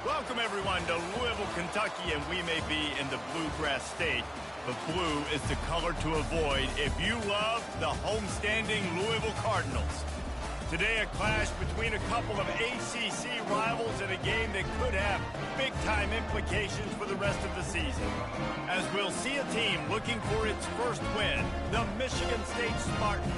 Welcome, everyone, to Louisville, Kentucky, and we may be in the Bluegrass State, but blue is the color to avoid if you love the homestanding Louisville Cardinals. Today, a clash between a couple of ACC rivals in a game that could have big-time implications for the rest of the season. As we'll see a team looking for its first win, the Michigan State Spartans,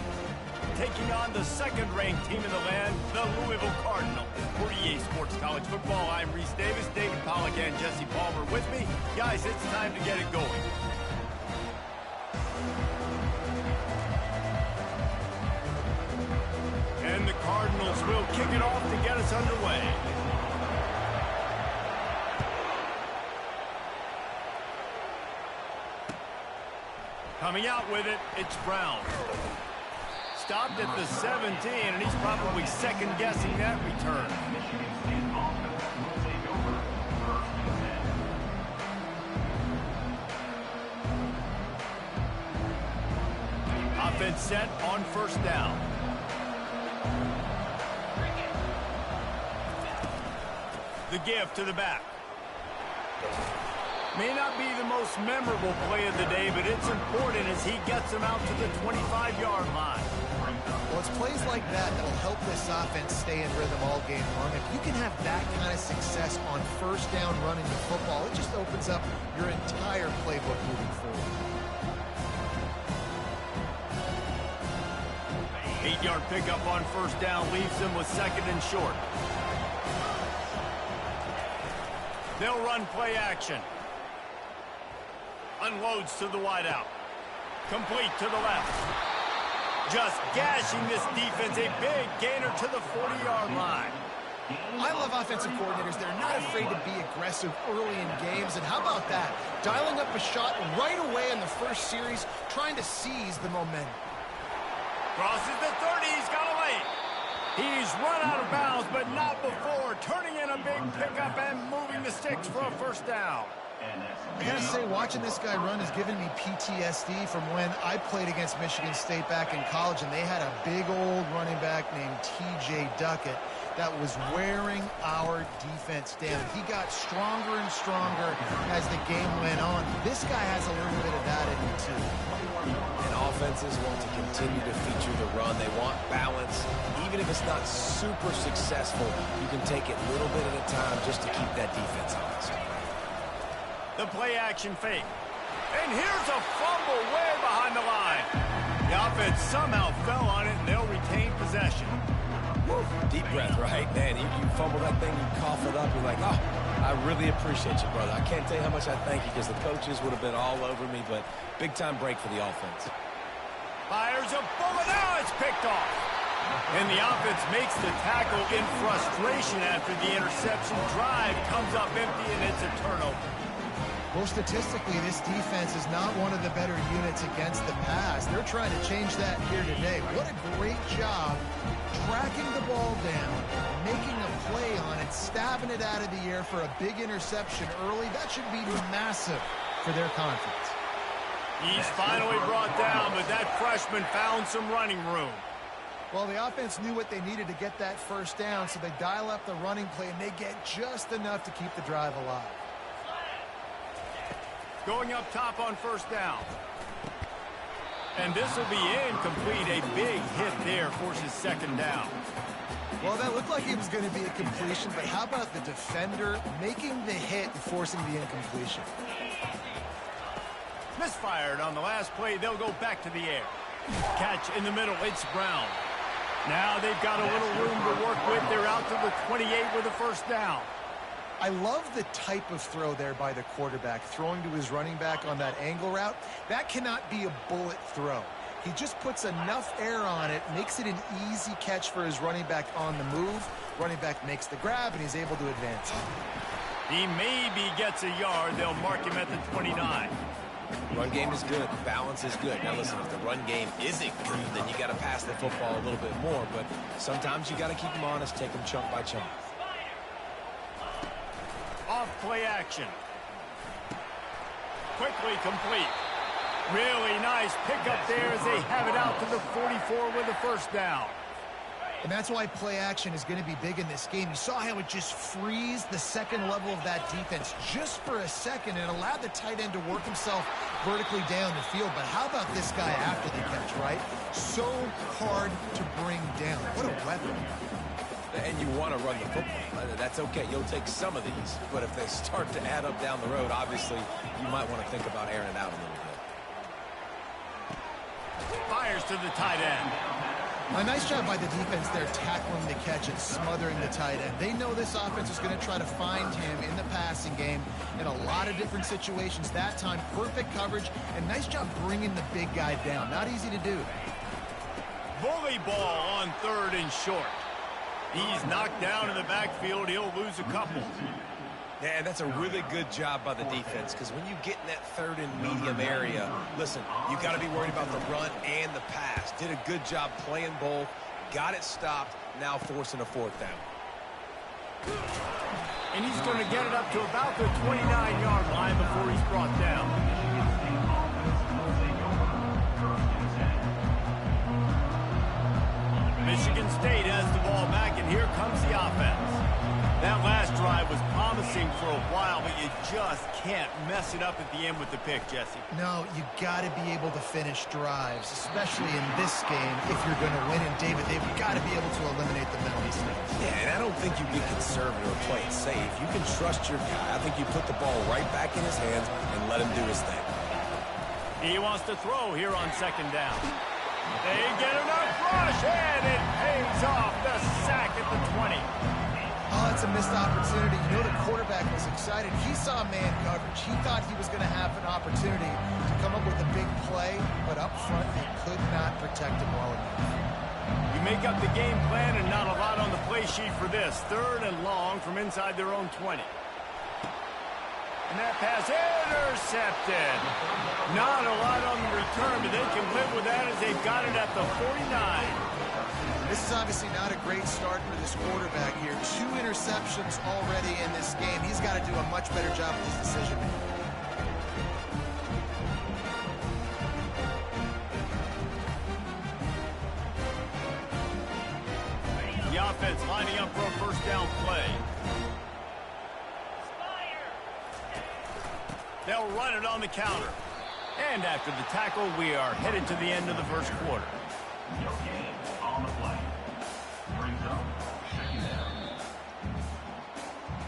taking on the second-ranked team in the land, the Louisville Cardinals. For EA Sports College Football, I'm Reese Davis, David Pollack, and Jesse Palmer with me. Guys, it's time to get it going. And the Cardinals will kick it off to get us underway. Coming out with it, it's Brown. Stopped at the 17, and he's probably second-guessing that return. Offense set on first down. The give to the back. May not be the most memorable play of the day, but it's important as he gets him out to the 25-yard line. Well, it's plays like that that will help this offense stay in rhythm all game long. If you can have that kind of success on first down running the football, it just opens up your entire playbook moving forward. 8-yard pickup on first down leaves them with second and short. They'll run play action. Unloads to the wideout. Complete to the left. Just gashing this defense, a big gainer to the 40-yard line. I love offensive coordinators. They're not afraid to be aggressive early in games. And how about that? Dialing up a shot right away in the first series, trying to seize the momentum. Crosses the 30, he's got a lane. He's run out of bounds, but not before. Turning in a big pickup and moving the sticks for a first down. I gotta say, watching this guy run has given me PTSD from when I played against Michigan State back in college, and they had a big old running back named T.J. Duckett that was wearing our defense down. He got stronger and stronger as the game went on. This guy has a little bit of that in him, too. And offenses want to continue to feature the run. They want balance. Even if it's not super successful, you can take it little bit at a time just to keep that defense honest. The play-action fake. And here's a fumble way behind the line. The offense somehow fell on it, and they'll retain possession. Woo. Deep breath, right? Man, you fumble that thing, you cough it up, you're like, oh, I really appreciate you, brother. I can't tell you how much I thank you because the coaches would have been all over me, but big-time break for the offense. Fires a bullet. Now it's picked off. And the offense makes the tackle in frustration after the interception. Drive comes up empty, and it's a turnover. Well, statistically, this defense is not one of the better units against the pass. They're trying to change that here today. What a great job tracking the ball down, making a play on it, stabbing it out of the air for a big interception early. That should be massive for their confidence. He's finally brought down, but that freshman found some running room. Well, the offense knew what they needed to get that first down, so they dial up the running play, and they get just enough to keep the drive alive. Going up top on first down. And this will be incomplete. A big hit there forces second down. Well, that looked like it was going to be a completion, but how about the defender making the hit and forcing the incompletion? Misfired on the last play. They'll go back to the air. Catch in the middle. It's Brown. Now they've got a little room to work with. They're out to the 28 with a first down. I love the type of throw there by the quarterback, throwing to his running back on that angle route. That cannot be a bullet throw. He just puts enough air on it, makes it an easy catch for his running back on the move. Running back makes the grab, and he's able to advance. He maybe gets a yard. They'll mark him at the 29. Run game is good. Balance is good. Now, listen, if the run game isn't good, then you got to pass the football a little bit more. But sometimes you got to keep them honest, take them chunk by chunk. Off play action. Quickly complete. Really nice pickup there as they have it out to the 44 with the first down. And that's why play action is going to be big in this game. You saw how it just frees the second level of that defense just for a second and allowed the tight end to work himself vertically down the field. But how about this guy after the catch, right? So hard to bring down. What a weapon. And you want to run the football. That's okay. You'll take some of these. But if they start to add up down the road, obviously, you might want to think about airing it out a little bit. Fires to the tight end. A nice job by the defense there tackling the catch and smothering the tight end. They know this offense is going to try to find him in the passing game in a lot of different situations. That time, perfect coverage, and nice job bringing the big guy down. Not easy to do. Bully ball on 3rd and short. He's knocked down in the backfield. He'll lose a couple. Yeah, that's a really good job by the defense because when you get in that 3rd and medium area, listen, you got to be worried about the run and the pass. Did a good job playing both, got it stopped, now forcing a 4th down. And he's going to get it up to about the 29-yard line before he's brought down. Michigan State has the ball back, and here comes the offense. That last drive was promising for a while, but you just can't mess it up at the end with the pick, Jesse. No, you got to be able to finish drives, especially in this game if you're going to win. And, David, they've got to be able to eliminate the mental mistakes. Yeah, and I don't think you get conservative or play it safe. You can trust your guy. I think you put the ball right back in his hands and let him do his thing. He wants to throw here on 2nd down. They get enough rush, and it pays off. The sack at the 20. Oh, it's a missed opportunity. You know the quarterback was excited. He saw man coverage. He thought he was going to have an opportunity to come up with a big play, but up front, he could not protect him well enough. You make up the game plan and not a lot on the play sheet for this. 3rd and long from inside their own 20. And that pass intercepted. Not a lot on the return, but they can live with that as they've got it at the 49. This is obviously not a great start for this quarterback here. 2 interceptions already in this game. He's got to do a much better job with his decision making. The offense lining up for a 1st down play. They'll run it on the counter. And after the tackle, we are headed to the end of the 1st quarter. On the play. Brings up 2nd down.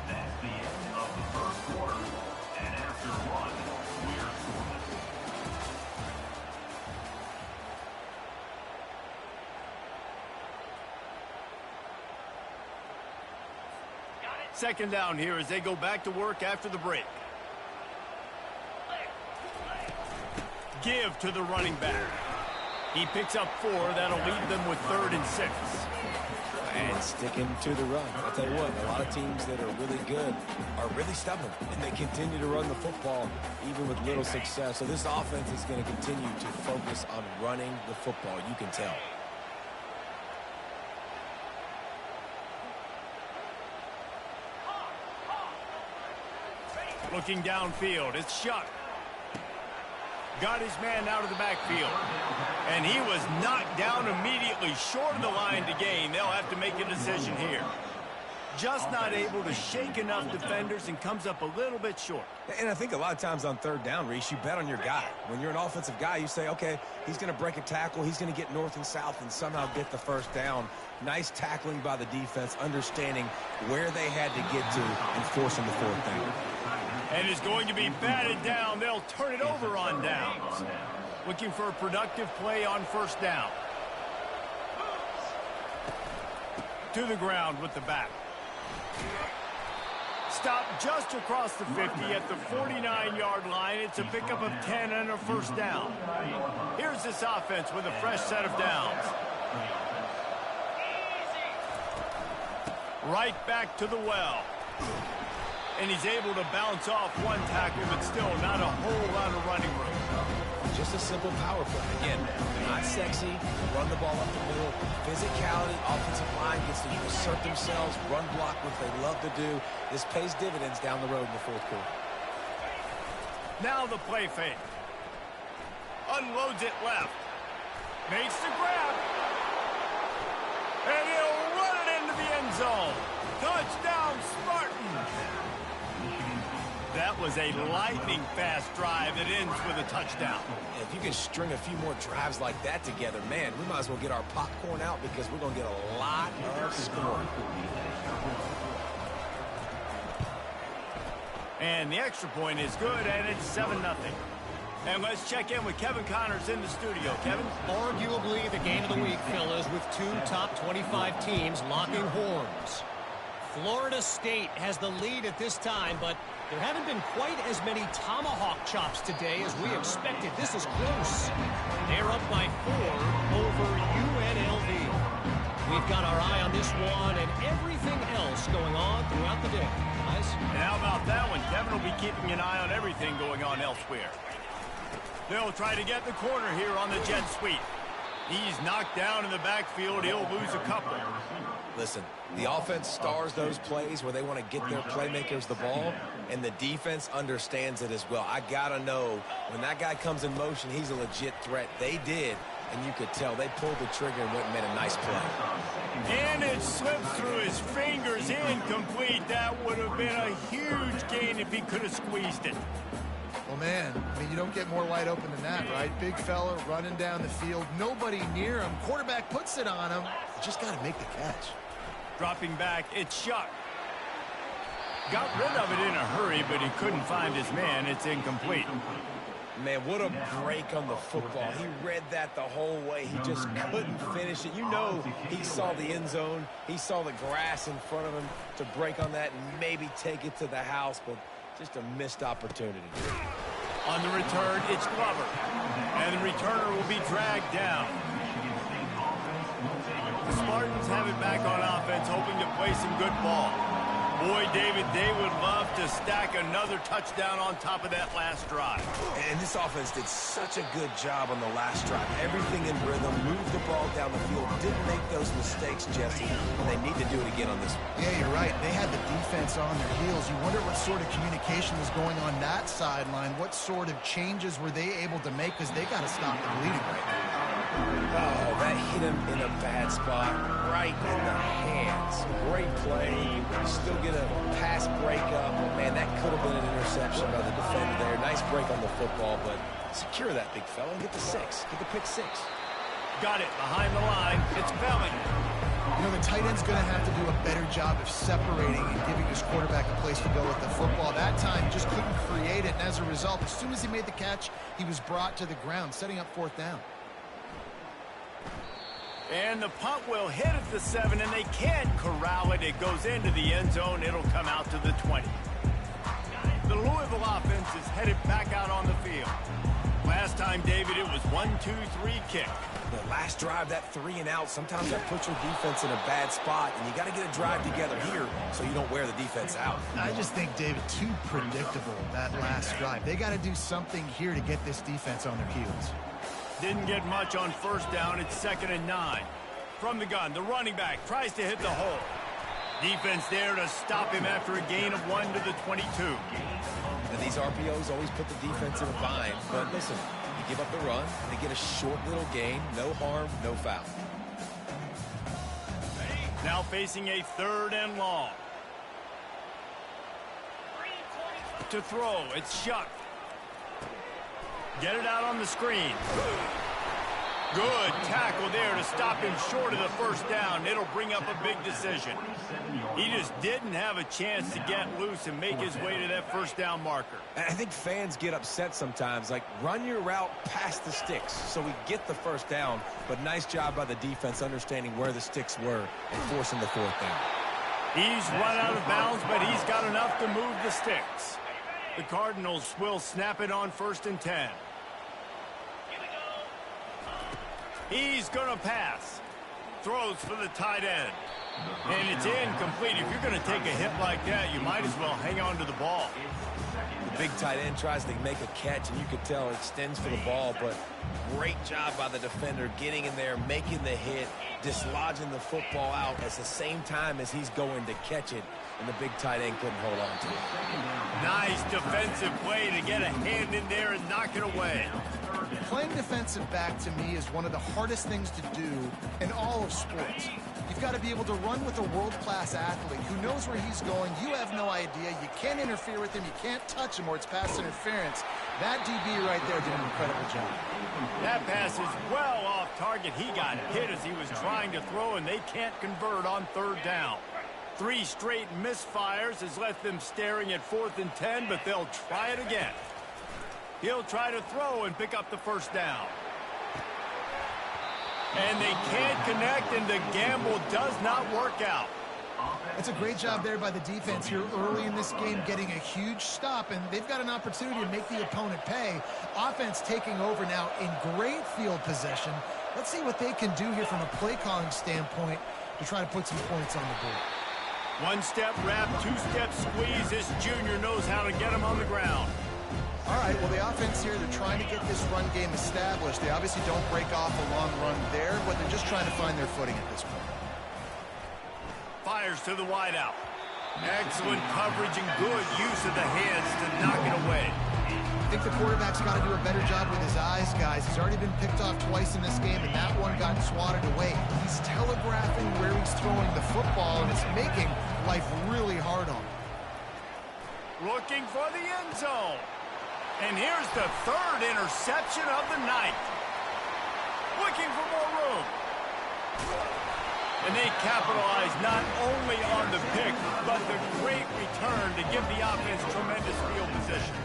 That's the end of the 1st quarter. And after 1, we're scoreless. 2nd down here as they go back to work after the break. Give to the running back. He picks up 4. That'll leave them with 3rd and 6. And sticking to the run. I'll tell you what, a lot of teams that are really good are really stubborn, and they continue to run the football even with little success. So this offense is going to continue to focus on running the football. You can tell. Looking downfield, it's Shuck. Got his man out of the backfield. And he was knocked down immediately short of the line to gain. They'll have to make a decision here. Just not able to shake enough defenders and comes up a little bit short. And I think a lot of times on 3rd down, Reese, you bet on your guy. When you're an offensive guy, you say, okay, he's going to break a tackle. He's going to get north and south and somehow get the 1st down. Nice tackling by the defense, understanding where they had to get to and forcing the 4th down. And is going to be batted down. They'll turn it over on downs. Looking for a productive play on 1st down. To the ground with the back. Stopped just across the 50 at the 49-yard line. It's a pickup of 10 and a 1st down. Here's this offense with a fresh set of downs. Right back to the well. And he's able to bounce off 1 tackle, but still not a whole lot of running room. Just a simple power play. Again, not sexy, run the ball up the middle. Physicality, offensive line gets to assert themselves, run block, which they love to do. This pays dividends down the road in the 4th quarter. Now the play fake. Unloads it left. Makes the grab. And he'll That was a lightning-fast drive that ends with a touchdown. If you can string a few more drives like that together, man, we might as well get our popcorn out because we're going to get a lot of scoring. And the extra point is good, and it's 7-0. And let's check in with Kevin Connors in the studio. Kevin? Arguably the game of the week, fellas, with two top 25 teams locking horns. Florida State has the lead at this time, but there haven't been quite as many tomahawk chops today as we expected. This is close. They're up by 4 over UNLV. We've got our eye on this one and everything else going on throughout the day. Guys? And how about that one? Kevin will be keeping an eye on everything going on elsewhere. They'll try to get the corner here on the jet sweep. He's knocked down in the backfield. He'll lose a couple. Listen, the offense stars those plays where they want to get their playmakers the ball, and the defense understands it as well. I got to know when that guy comes in motion, he's a legit threat. They did, and you could tell they pulled the trigger and went and made a nice play. And it slipped through his fingers, incomplete. That would have been a huge gain if he could have squeezed it. Well, man, I mean, you don't get more wide open than that, right? Big fella running down the field, nobody near him. Quarterback puts it on him. You just got to make the catch. Dropping back, it's Shuck. Got rid of it in a hurry, but he couldn't find his man. It's incomplete. Man, what a break on the football. He read that the whole way. He just couldn't finish it. You know he saw the end zone. He saw the grass in front of him to break on that and maybe take it to the house, but just a missed opportunity. On the return, it's Glover. And the returner will be dragged down. The Spartans have it back on offense, hoping to play some good ball. Boy, David, they would love to stack another touchdown on top of that last drive. And this offense did such a good job on the last drive. Everything in rhythm, moved the ball down the field, didn't make those mistakes, Jesse, and they need to do it again on this one. Yeah, you're right. They had the defense on their heels. You wonder what sort of communication was going on that sideline. What sort of changes were they able to make, because they got to stop the bleeding right now. Oh, that hit him in a bad spot, right in the hands. Great play. Still get a pass breakup. Man, that could have been an interception by the defender there. Nice break on the football, but secure that big fella and get the 6. Get the pick 6. Got it behind the line. It's Belling. You know, the tight end's going to have to do a better job of separating and giving his quarterback a place to go with the football. That time just couldn't create it, and as a result, as soon as he made the catch, he was brought to the ground, setting up 4th down. And the punt will hit at the 7, and they can't corral it. It goes into the end zone. It'll come out to the 20. The Louisville offense is headed back out on the field. Last time, David, it was 1-2-3 kick. The last drive, that 3 and out, sometimes that puts your defense in a bad spot, and you got to get a drive together here so you don't wear the defense out. I just think, David, too predictable, that last drive. They got to do something here to get this defense on their heels. Didn't get much on 1st down. It's 2nd and 9. From the gun, the running back tries to hit the hole. Defense there to stop him after a gain of 1 to the 22. And these RPOs always put the defense in a bind. But listen, you give up the run, they get a short little gain. No harm, no foul. Now facing a 3rd and long. To throw, it's Shuck. Get it out on the screen. Good tackle there to stop him short of the 1st down. It'll bring up a big decision. He just didn't have a chance to get loose and make his way to that 1st down marker. I think fans get upset sometimes, like run your route past the sticks so we get the 1st down, but nice job by the defense understanding where the sticks were and forcing the 4th down. He's run out of bounds, but he's got enough to move the sticks. The Cardinals will snap it on 1st and 10. He's going to pass. Throws for the tight end. And it's incomplete. If you're going to take a hit like that, you might as well hang on to the ball. The big tight end tries to make a catch, and you could tell it extends for the ball, but great job by the defender getting in there, making the hit, dislodging the football out at the same time as he's going to catch it, and the big tight end couldn't hold on to it. Nice defensive play to get a hand in there and knock it away. Playing defensive back, to me, is one of the hardest things to do in all of sports. You've got to be able to run with a world-class athlete who knows where he's going. You have no idea. You can't interfere with him. You can't touch him or it's pass interference. That DB right there did an incredible job. That pass is well off target. He got hit as he was trying to throw, and they can't convert on 3rd down. 3 straight misfires has left them staring at 4th and 10, but they'll try it again. He'll try to throw and pick up the 1st down. And they can't connect, and the gamble does not work out. It's a great job there by the defense here early in this game, getting a huge stop, and they've got an opportunity to make the opponent pay. Offense taking over now in great field possession. Let's see what they can do here from a play calling standpoint to try to put some points on the board. 1-step wrap, 2-step squeeze. This junior knows how to get him on the ground. All right, well, the offense here, they're trying to get this run game established. They obviously don't break off a long run there, but they're just trying to find their footing at this point. Fires to the wideout. Excellent coverage and good use of the hands to knock it away. I think the quarterback's got to do a better job with his eyes, guys. He's already been picked off twice in this game, and that one got swatted away. He's telegraphing where he's throwing the football, and it's making life really hard on him. Looking for the end zone. And here's the 3rd interception of the night. Looking for more room. And they capitalize not only on the pick, but the great return to give the offense tremendous field position.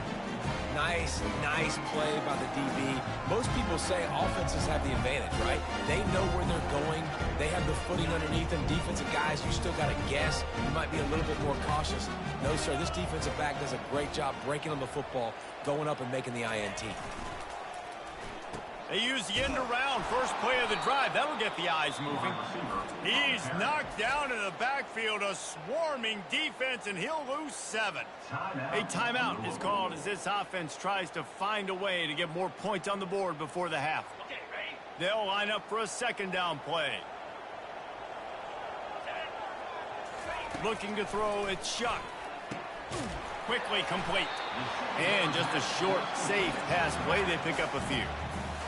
Nice play by the DB. Most people say offenses have the advantage, right? They know where they're going. They have the footing underneath them. Defensive guys, you still got to guess. You might be a little bit more cautious. No, sir, this defensive back does a great job breaking on the football, going up and making the INT. They use the end around, first play of the drive. That'll get the eyes moving. He's knocked down in the backfield, a swarming defense, and he'll lose 7. A timeout is called as this offense tries to find a way to get more points on the board before the half. They'll line up for a 2nd down play. Looking to throw, it's Shuck. Quickly complete. And just a short, safe pass play. They pick up a few.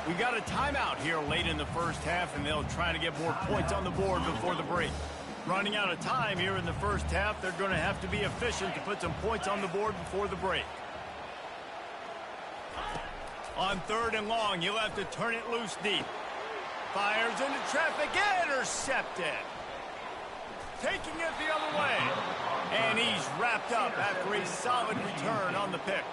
We got a timeout here late in the 1st half, and they'll try to get more points on the board before the break. Running out of time here in the 1st half, they're going to have to be efficient to put some points on the board before the break. On 3rd and long, he'll have to turn it loose deep. Fires into traffic, intercepted. Taking it the other way. And he's wrapped up after a solid return on the pick.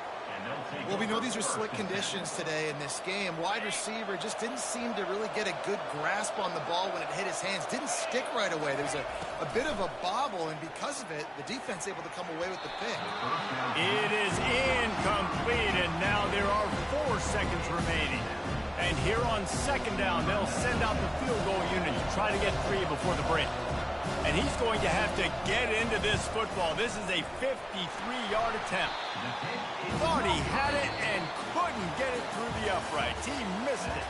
Well, we know these are slick conditions today in this game. Wide receiver just didn't seem to really get a good grasp on the ball when it hit his hands. Didn't stick right away. There was a bit of a bobble, and because of it, the defense able to come away with the pick. It is incomplete, and now there are 4 seconds remaining. And here on 2nd down, they'll send out the field goal unit to try to get 3 before the break. And he's going to have to get into this football. This is a 53-yard attempt. Thought he had it and couldn't get it through the uprights. He missed it.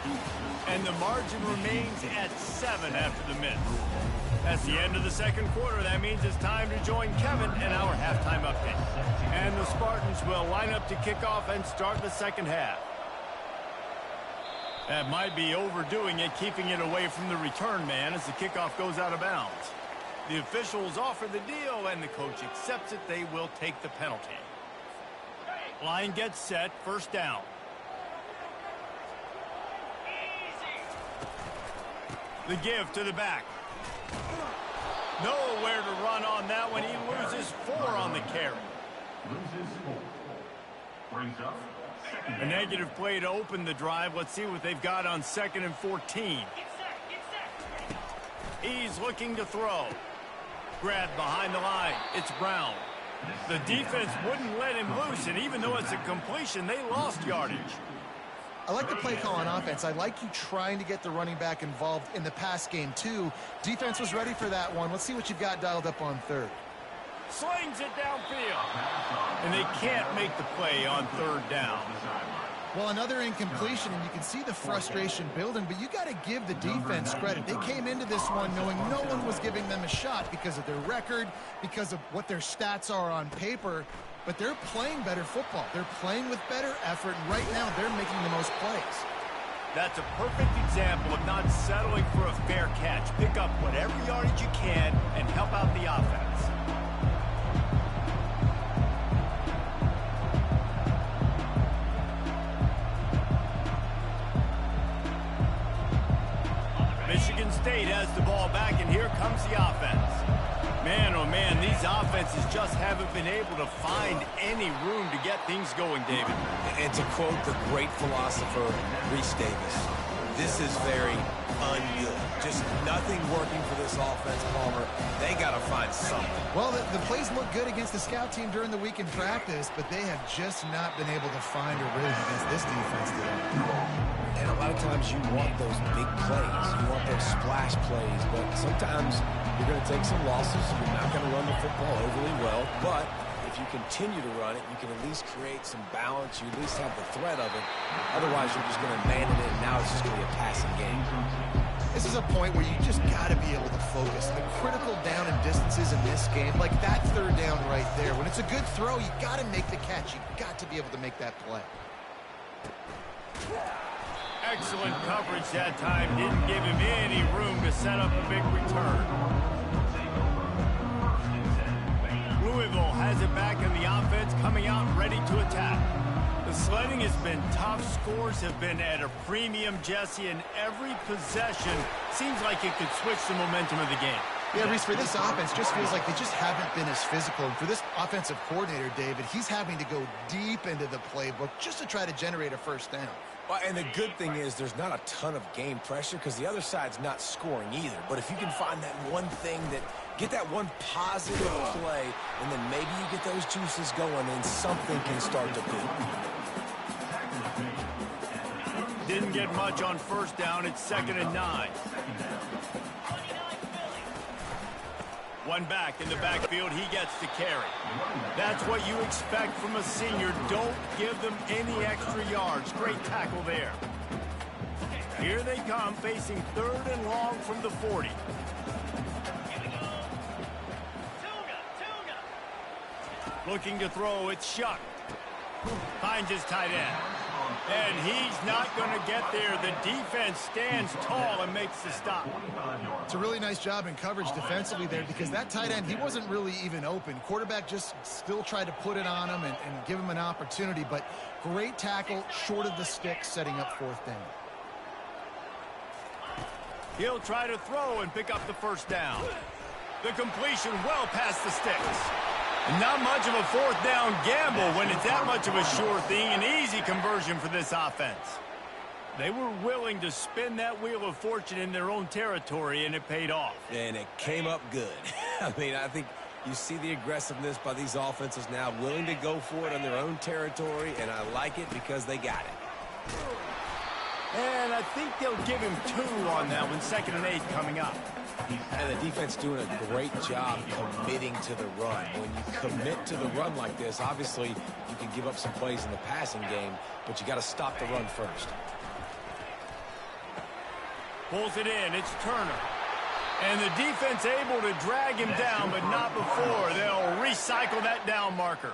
And the margin remains at 7 after the miss. That's the end of the 2nd quarter. That means it's time to join Kevin in our halftime update. And the Spartans will line up to kick off and start the 2nd half. That might be overdoing it, keeping it away from the return man as the kickoff goes out of bounds. The officials offer the deal, and the coach accepts it. They will take the penalty. Line gets set, 1st down. The give to the back. Nowhere to run on that one. He loses 4 on the carry. Brings up A negative play to open the drive. Let's see what they've got on 2nd and 14. He's looking to throw. Grabbed behind the line. It's Brown. The defense wouldn't let him loose, and even though it's a completion, they lost yardage. I like the play call on offense. I like you trying to get the running back involved in the pass game, too. Defense was ready for that one. Let's see what you've got dialed up on 3rd. Slings it downfield. And they can't make the play on 3rd down. Well, another incompletion, and you can see the frustration building, but you got to give the defense credit. They came into this one knowing no one was giving them a shot because of their record, because of what their stats are on paper, but they're playing better football. They're playing with better effort, and right now they're making the most plays. That's a perfect example of not settling for a fair catch. Pick up whatever yardage you can and help out the offense. Michigan State has the ball back, and here comes the offense. Man, oh man, these offenses just haven't been able to find any room to get things going, David. And to quote the great philosopher, Reese Davis, this is very ungood. Just nothing working for this offense, Palmer. They got to find something. Well, the plays look good against the scout team during the week in practice, but they have just not been able to find a rhythm against this defense today. And a lot of times you want those big plays. You want those splash plays, but sometimes you're going to take some losses. You're not going to run the football overly well, but if you continue to run it, you can at least create some balance. You at least have the threat of it. Otherwise, you're just going to man it in. Now it's just going to be a passing game. This is a point where you just got to be able to focus. The critical down and distances in this game, like that third down right there. When it's a good throw, you got to make the catch. You got to be able to make that play. Excellent coverage that time. Didn't give him any room to set up a big return. Louisville has it back in the offense, coming out ready to attack. The sledding has been tough. Scores have been at a premium, Jesse, and every possession seems like it could switch the momentum of the game. Yeah, Reese, for this offense, just feels like they just haven't been as physical. And for this offensive coordinator, David, he's having to go deep into the playbook just to try to generate a first down. Well, and the good thing is there's not a ton of game pressure because the other side's not scoring either. But if you can find that one thing that get that one positive play, and then maybe you get those juices going and something can start to build. Didn't get much on first down. It's 2nd and 9. One back in the backfield. He gets the carry. That's what you expect from a senior. Don't give them any extra yards. Great tackle there. Here they come, facing 3rd and long from the 40. Looking to throw, it's Shuck. Finds his tight end. And he's not going to get there. The defense stands tall and makes the stop. It's a really nice job in coverage defensively there because that tight end, he wasn't really even open. Quarterback just still tried to put it on him and give him an opportunity, but great tackle, short of the stick, setting up 4th down. He'll try to throw and pick up the first down. The completion well past the sticks. Not much of a 4th down gamble when it's that much of a sure thing. An easy conversion for this offense. They were willing to spin that wheel of fortune in their own territory, and it paid off. And it came up good. I mean, I think you see the aggressiveness by these offenses now, willing to go for it on their own territory, and I like it because they got it. And I think they'll give him 2 on that one. 2nd and 8 coming up. And the defense doing a great job committing to the run. When you commit to the run like this, obviously you can give up some plays in the passing game, but you got to stop the run first. Pulls it in. It's Turner. And the defense able to drag him down, but not before. They'll recycle that down marker.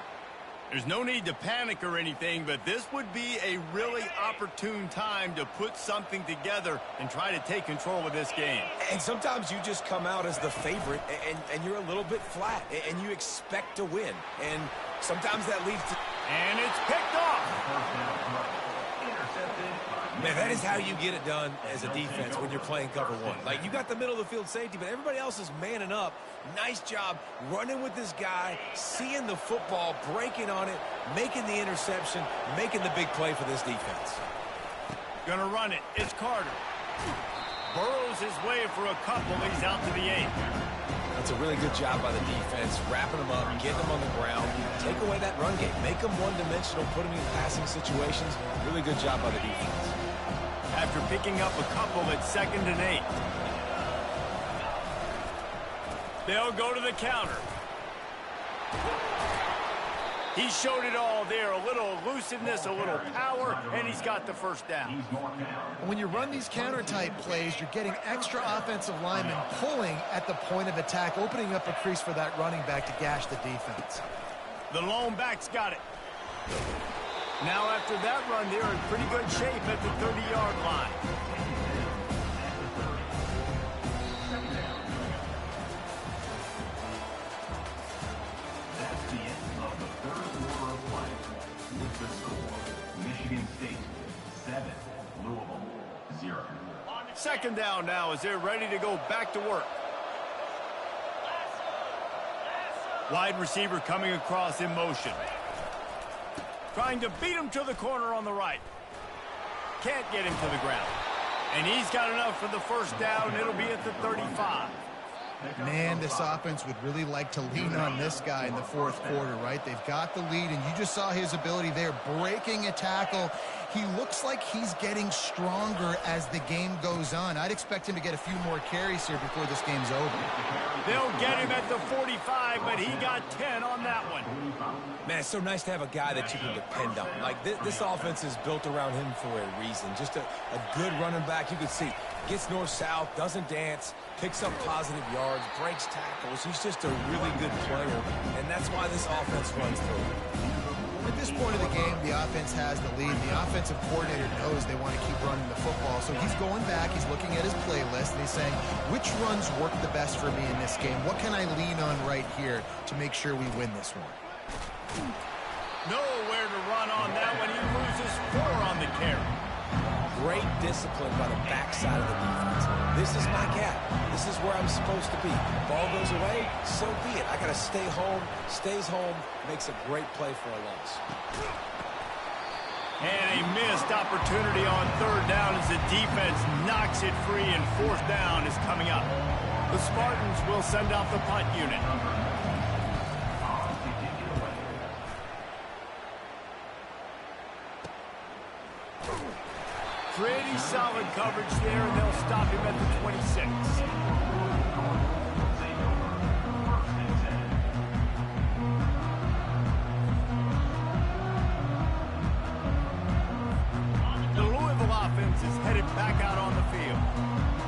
There's no need to panic or anything, but this would be a really opportune time to put something together and try to take control of this game. And sometimes you just come out as the favorite, and you're a little bit flat, and you expect to win. And sometimes that leads to... And it's picked off. Man, that is how you get it done as a defense when you're playing cover 1. Like, you got the middle of the field safety, but everybody else is manning up. Nice job running with this guy, seeing the football, breaking on it, making the interception, making the big play for this defense. Gonna run it. It's Carter. Burrows his way for a couple. He's out to the 8. That's a really good job by the defense, wrapping them up, getting them on the ground, take away that run game, make them one-dimensional, put them in passing situations. Really good job by the defense. After picking up a couple at 2nd and 8. They'll go to the counter. He showed it all there. A little elusiveness, a little power, and he's got the first down. When you run these counter-type plays, you're getting extra offensive linemen pulling at the point of attack, opening up a crease for that running back to gash the defense. The lone back's got it. Now after that run, they're in pretty good shape at the 30-yard line. That's the end of the third quarter of play. With the score, Michigan State 7, Louisville 0. Second down now as they're ready to go back to work. Wide receiver coming across in motion. Trying to beat him to the corner on the right. Can't get him to the ground. And he's got enough for the first down. It'll be at the 35. Man, this offense would really like to lean on this guy in the fourth quarter, right? They've got the lead, and you just saw his ability there, breaking a tackle. He looks like he's getting stronger as the game goes on. I'd expect him to get a few more carries here before this game's over. They'll get him at the 45, but he got 10 on that one. Man, it's so nice to have a guy that you can depend on. Like, this offense is built around him for a reason. Just a good running back. You can see, gets north-south, doesn't dance, picks up positive yards, breaks tackles. He's just a really good player, and that's why this offense runs through. At this point of the game, the offense has the lead. The offensive coordinator knows they want to keep running the football. So he's going back, he's looking at his playlist, and he's saying, which runs work the best for me in this game? What can I lean on right here to make sure we win this one? Nowhere to run on that one. He loses 4 on the carry. Great discipline by the backside of the defense. This is my gap. This is where I'm supposed to be. Ball goes away, so be it. I got to stay home, stays home, makes a great play for a loss. And a missed opportunity on third down as the defense knocks it free, and fourth down is coming up. The Spartans will send out the punt unit. Pretty solid coverage there, and they'll stop him at the 26. The Louisville offense is headed back out on the field.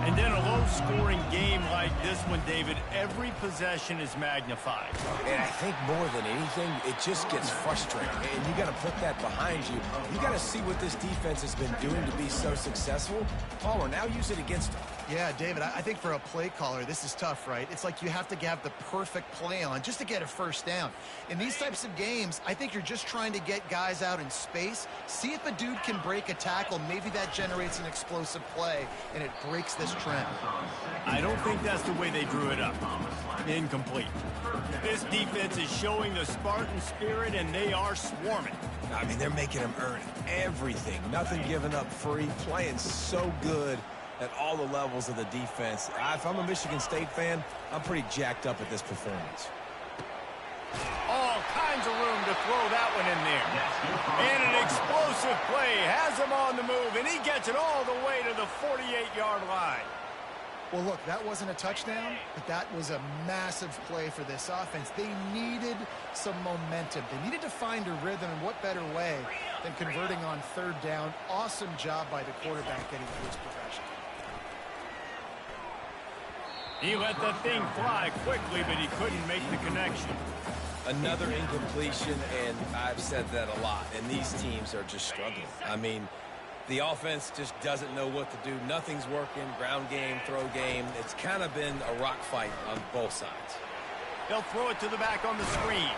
And in a low-scoring game like this one, David, every possession is magnified. And I think more than anything, it just gets frustrating. And you got to put that behind you. You got to see what this defense has been doing to be so successful. Palmer, now use it against them. Yeah, David, I think for a play caller, this is tough, right? It's like you have to have the perfect play on just to get a first down. In these types of games, I think you're just trying to get guys out in space, see if a dude can break a tackle. Maybe that generates an explosive play, and it breaks this trend. I don't think that's the way they drew it up. Incomplete. This defense is showing the Spartan spirit, and they are swarming. I mean, they're making them earn everything. Nothing given up free, playing so good at all the levels of the defense. If I'm a Michigan State fan, I'm pretty jacked up at this performance. All kinds of room to throw that one in there. And an explosive play has him on the move, and he gets it all the way to the 48-yard line. Well, look, that wasn't a touchdown, but that was a massive play for this offense. They needed some momentum. They needed to find a rhythm, and what better way than converting on third down. Awesome job by the quarterback getting to his progression. He let the thing fly quickly, but he couldn't make the connection. Another incompletion, and I've said that a lot, and these teams are just struggling. I mean, the offense just doesn't know what to do. Nothing's working. Ground game, throw game. It's kind of been a rock fight on both sides. They'll throw it to the back on the screen.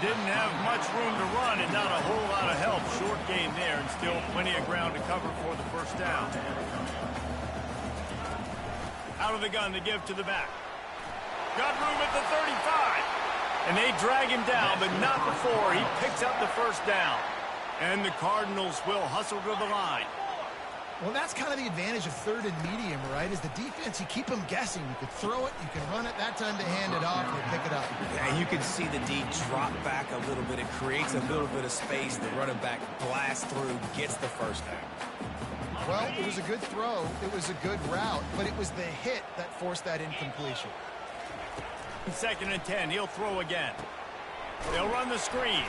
Didn't have much room to run and not a whole lot of help. Short game there, and still plenty of ground to cover for the first down. Out of the gun to give to the back. Got room at the 35. And they drag him down, but not before he picks up the first down. And the Cardinals will hustle to the line. Well, that's kind of the advantage of third and medium, right? Is the defense, you keep them guessing. You could throw it, you can run it. That time to hand it off, and pick it up. Yeah, you can see the D drop back a little bit. It creates a little bit of space. The running back blasts through, gets the first down. Well, it was a good throw. It was a good route, but it was the hit that forced that incompletion. 2nd and 10, he'll throw again. They'll run the screen.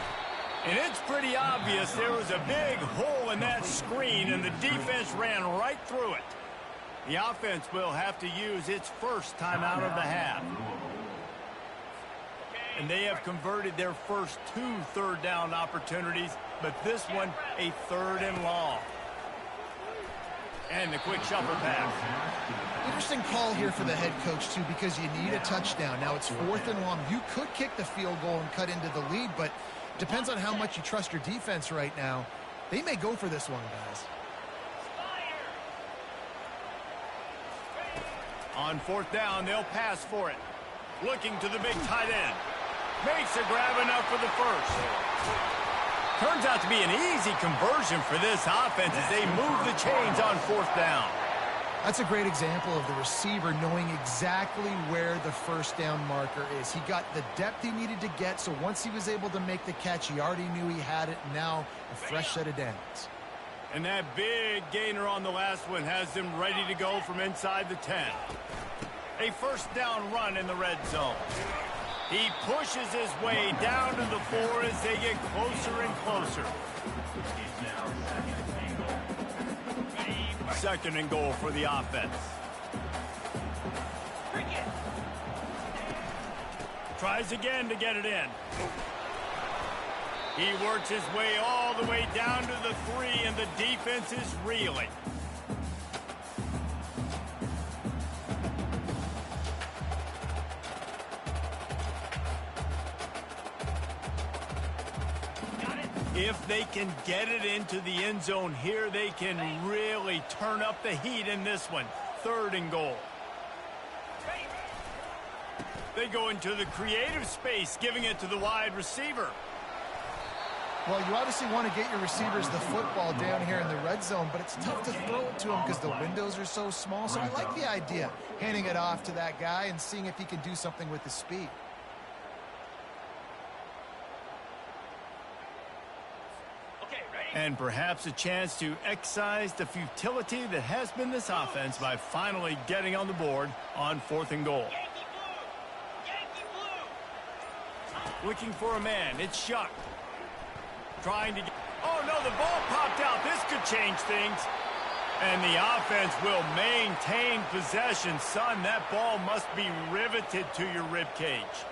And it's pretty obvious there was a big hole in that screen, and the defense ran right through it. The offense will have to use its first timeout of the half. And they have converted their first 2 third-down opportunities, but this one a 3rd and long. And the quick shuffle pass. Interesting call here for the head coach, too, because you need a touchdown. Now it's 4th and long. You could kick the field goal and cut into the lead, but depends on how much you trust your defense right now. They may go for this one, guys. On 4th down, they'll pass for it. Looking to the big tight end. Makes a grab enough for the first. Turns out to be an easy conversion for this offense as they move the chains on 4th down. That's a great example of the receiver knowing exactly where the first down marker is. He got the depth he needed to get, so once he was able to make the catch, he already knew he had it. Now a fresh set of downs. And that big gainer on the last one has them ready to go from inside the 10. A first down run in the red zone. He pushes his way down to the 4 as they get closer and closer. Second and goal for the offense. Tries again to get it in. He works his way all the way down to the 3, and the defense is reeling. If they can get it into the end zone here, they can really turn up the heat in this one. 3rd and goal. They go into the creative space, giving it to the wide receiver. Well, you obviously want to get your receivers the football down here in the red zone, but it's tough to throw it to them because the windows are so small. So I like the idea, handing it off to that guy and seeing if he can do something with his speed. And perhaps a chance to excise the futility that has been this offense by finally getting on the board on 4th and goal. Looking for a man. It's Shuck. Trying to get... Oh, no, the ball popped out. This could change things. And the offense will maintain possession. Son, that ball must be riveted to your ribcage.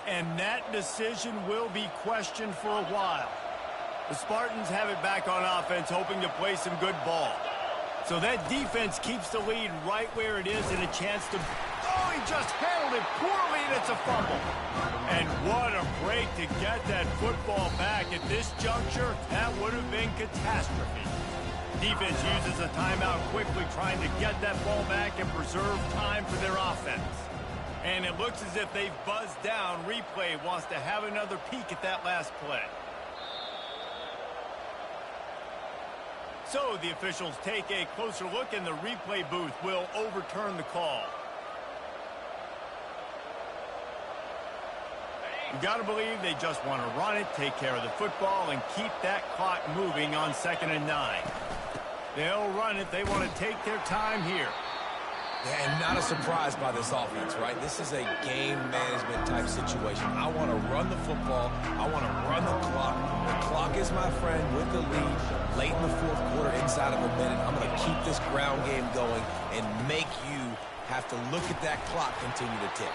And that decision will be questioned for a while. The Spartans have it back on offense, hoping to play some good ball. So that defense keeps the lead right where it is and a chance to... Oh, he just handled it poorly, and it's a fumble. And what a break to get that football back. At this juncture, that would have been catastrophe. Defense uses a timeout quickly, trying to get that ball back and preserve time for their offense. And it looks as if they've buzzed down. Replay wants to have another peek at that last play. So the officials take a closer look, and the replay booth will overturn the call. You got to believe they just want to run it, take care of the football, and keep that clock moving on 2nd and 9. They'll run it. They want to take their time here. Yeah, and not a surprise by this offense, right? This is a game management type situation. I want to run the football. I want to run the clock. The clock is my friend with the lead. Late in the 4th quarter, inside of a minute, I'm going to keep this ground game going and make you have to look at that clock continue to tick.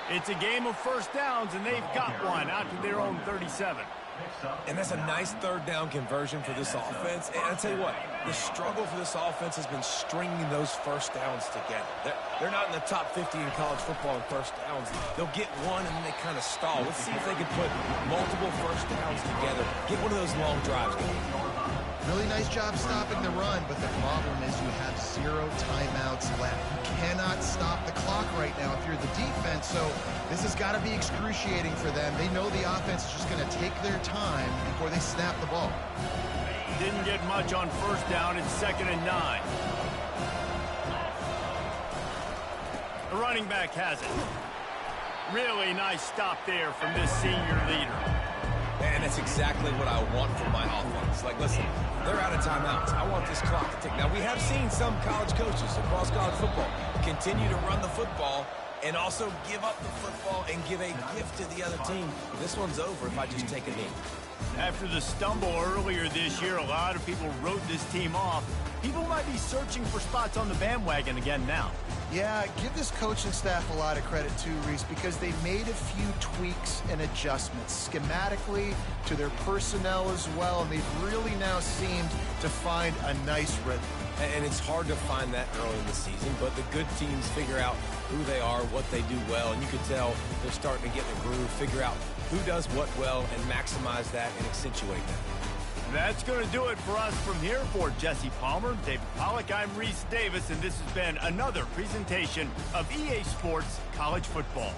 It's a game of first downs, and they've got one out to their own 37. And that's a nice 3rd down conversion for this offense. And I'll tell you what, the struggle for this offense has been stringing those first downs together. They're not in the top 50 in college football in first downs. They'll get one, and then they kind of stall. Let's see if they can put multiple first downs together, get one of those long drives going. Really nice job stopping the run, but the problem is you have 0 timeouts left. You cannot stop the clock right now if you're the defense, so this has got to be excruciating for them. They know the offense is just going to take their time before they snap the ball. Didn't get much on first down. It's 2nd and 9. The running back has it. Really nice stop there from this senior leader. And that's exactly what I want from my offense. Like, listen, they're out of timeouts. I want this clock to tick. Now, we have seen some college coaches across college football continue to run the football and also give up the football and give a gift to the other team. This one's over if I just take a knee. After the stumble earlier this year, a lot of people wrote this team off. People might be searching for spots on the bandwagon again now. Yeah, give this coaching staff a lot of credit too, Reese, because they made a few tweaks and adjustments schematically to their personnel as well, and they've really now seemed to find a nice rhythm. And it's hard to find that early in the season, but the good teams figure out who they are, what they do well, and you can tell they're starting to get in the groove, figure out who does what well, and maximize that and accentuate that. That's going to do it for us from here. For Jesse Palmer, David Pollack, I'm Reese Davis, and this has been another presentation of EA Sports College Football.